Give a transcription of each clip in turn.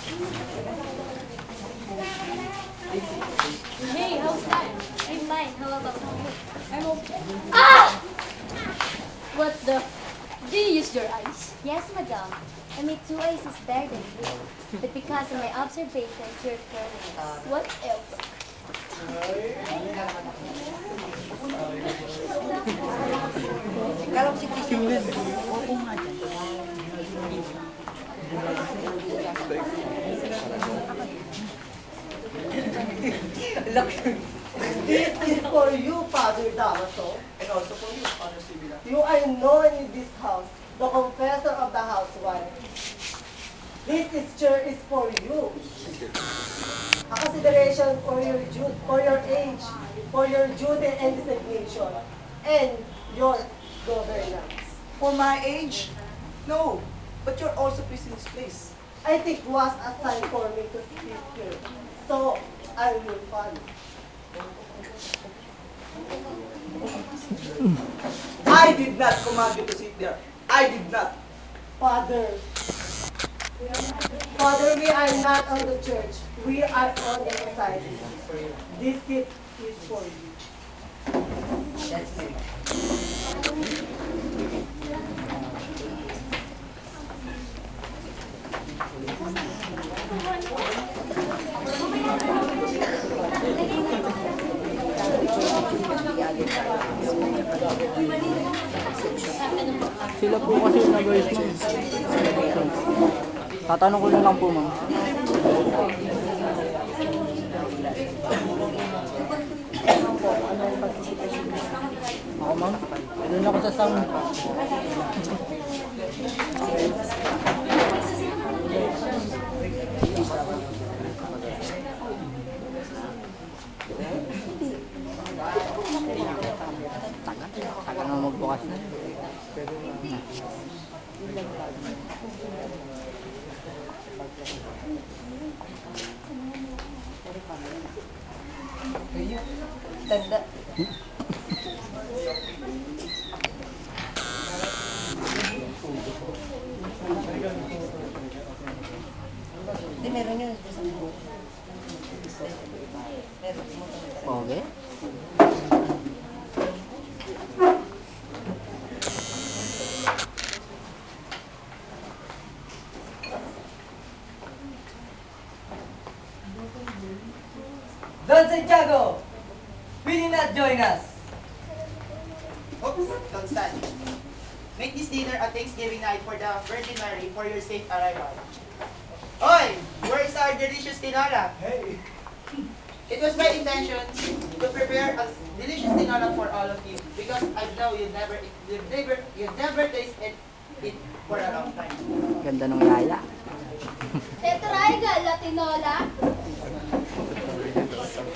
Hey, how's life? I'm fine. How about you? I'm okay. What the? Do you use your eyes? Yes, madam. And my two eyes is better than you. But because of my observations, you're careless. What else? Kala ko si Christian yun. Oo nga dyan. This is for you, Father Damaso. And also for you, Father Sibila. You are known in this house, the confessor of the housewife. This is chair is for you. A consideration for your age, for your duty and designation, and your governance. For my age? No. But you're also pleased in this place. I think was assigned for me to speak here, so I will follow. I did not command you to sit there. I did not. Father, Father, we are not on the church. We are on the society. This seat is for you. That's fair. Sila po kasi yung nag-ayos, ma'am. Tatanong ko na lang po, ma'am. Ako, ma'am? Doon ako sa sound. Tagal na magbukas na. Tanda. Hindi, meron yun. Okay. Don Santiago, will you not join us? Oops, don't stand. Make this dinner a Thanksgiving night for the Virgin Mary for your safe arrival. Oi! Where is our delicious tinola? Hey. It was my intention to prepare a delicious tinola for all of you because I know you've never tasted it for a long time. Ganda ng yaya. Tetraiga, Latinola.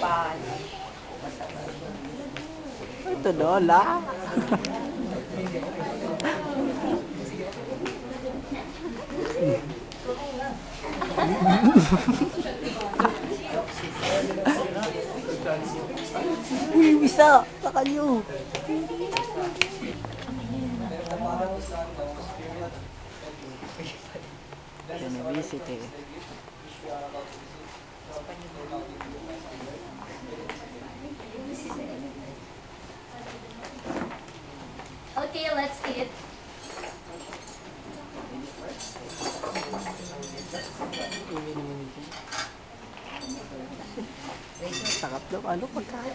Pan. Ito, Lola. Uy, bisa! Sa kanyo! Visit eh. Okay, let's eat. Sarap daw. Ano pagkain?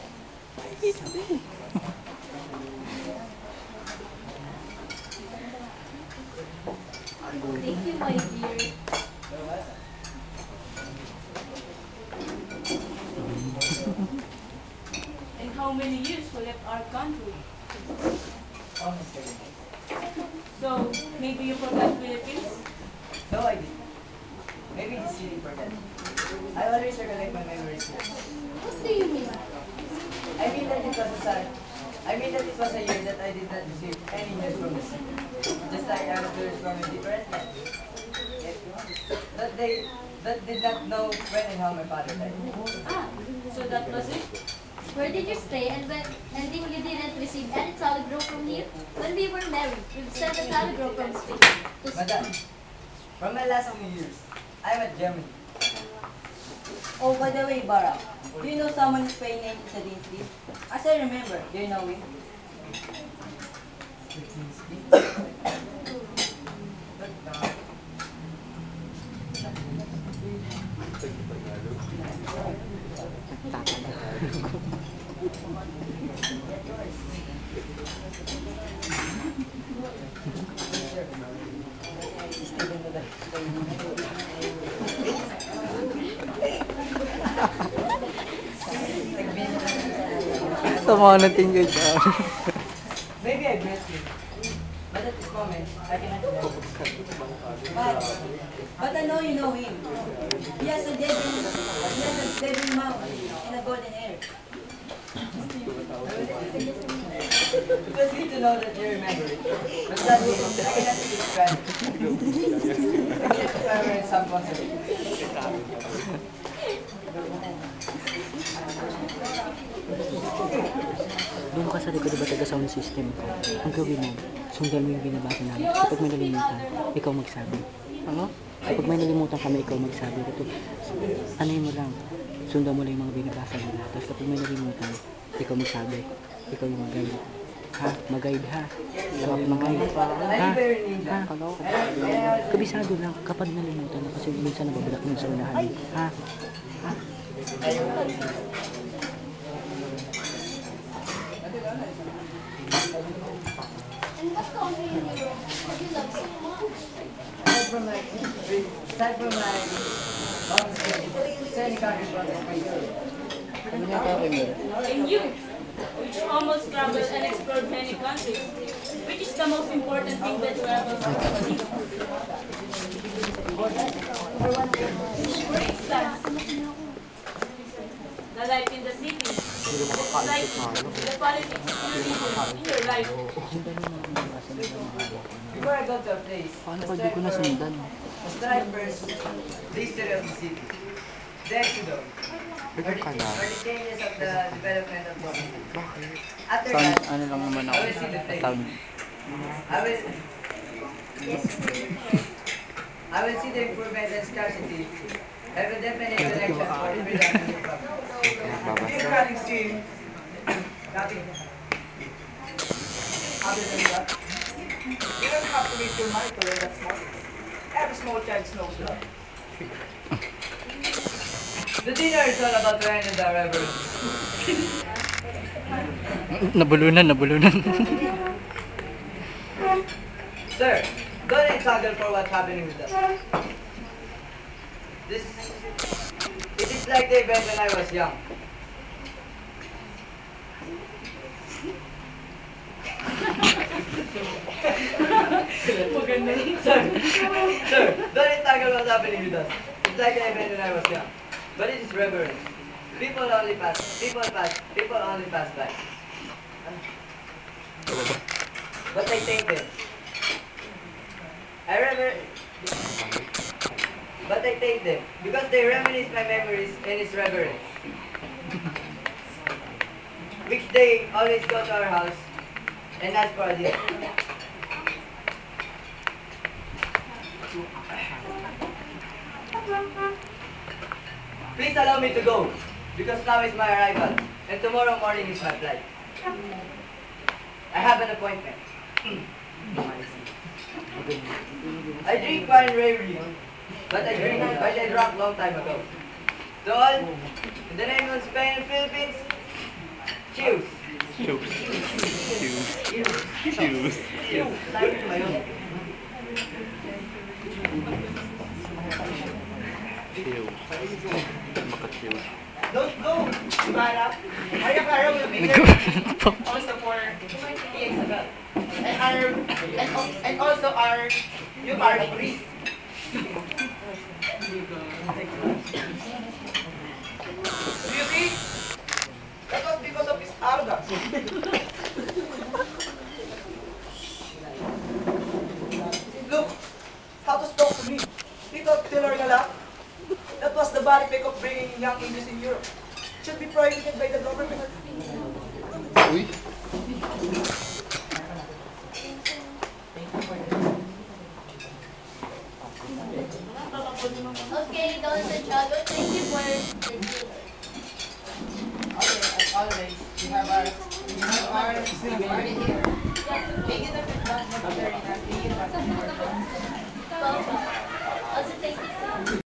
Thank you, my dear. And how many years we left our country? Almost 7 years. So, maybe you forgot Philippines? No, I didn't. Maybe the city forgot. I always recollect my memories here. What do you mean? I mean that it was a sad. I mean that it was a year that I did not receive any news from the city. Just like other tourists from a different land. That they that did not know when and how my father died. Ah, so that was it? Where did you stay and and then you didn't receive any telegram from you? When we were married, we've sent a telegram from Spain to Madam, from my last 2 years, I'm at Germany. Oh, by the way, Bara, do you know someone whose pay name is a Dinsley? As I remember, do you know him? Sama ng tingin ka. Maybe I met him, but at this moment, I cannot remember. But, but I know you know him. He has a devil mouth and a golden hair. It was good to know that you remember it, but sadly, I cannot take it for granted. Except if I were in some concert. Doon ka sa likod ba taga sound system ko? Ang gawin mo, sundan mo yung binabasa namin. Kapag may nalimutan, ikaw magsabi. Ano? Kapag may nalimutan kami, ikaw magsabi. Ito, ano mo lang, sundan mo lang yung mga binabasa nila. Tapos kapag may nalimutan, ikaw magsabi. Ikaw yung mag-guide. Ha? Mag-guide ha? Ikaw ang mag-guide. Ha? Ha? Kabisado lang kapag nalimutan na kasi minsan nababalak mo sa unahan. Ha? And what country in Europe have you loved so much? Aside from my home state, is there any country from Europe? Ano niya kaya mo? And you, which almost traveled and explored many countries, which is the most important thing that you ever saw? For instance, the life in the city, the society, the politics you live in your life. Before I go to a place, Paano pag di ko nasundan? I study first the history of the city, the exodus, or the changes of the development of the city. After Sound, that, ano lang naman I ako. will see the place. Sound. I will, I will see the improvement and scarcity. Have a definite selection for freedom and republic. If running stream, nothing. Other than that, you don't have to waste your money to learn that small thing. Every small child knows that. The dinner is all about to end in the reverend. Nabulunan. Sir, don't struggle for what's happening with us. It is like the event when I was young. Sir, don't struggle what's happening with us. It's like the event when I was young. But it is reverence. People only pass by. But I thank them. I rever But I thank them because they reminisce my memories and his reverence. Which they always go to our house and ask for a deal. Please allow me to go because now is my arrival and tomorrow morning is my flight. I have an appointment. I drink wine rarely, but I drank long time ago. So all, in the name of Spain and Philippines, cheers! Don't go, Ibarra. Maria Clara will be here. Also for Isabel. And also our new party priest. Do you see? That was because of his arrogance. Look, how to talk to me. He thought to learn a lot. That was the bad effect of bringing young English in Europe. It should be prohibited by the government. Okay, Don Santiago, thank you for taking it. Okay, as always, we have our party here.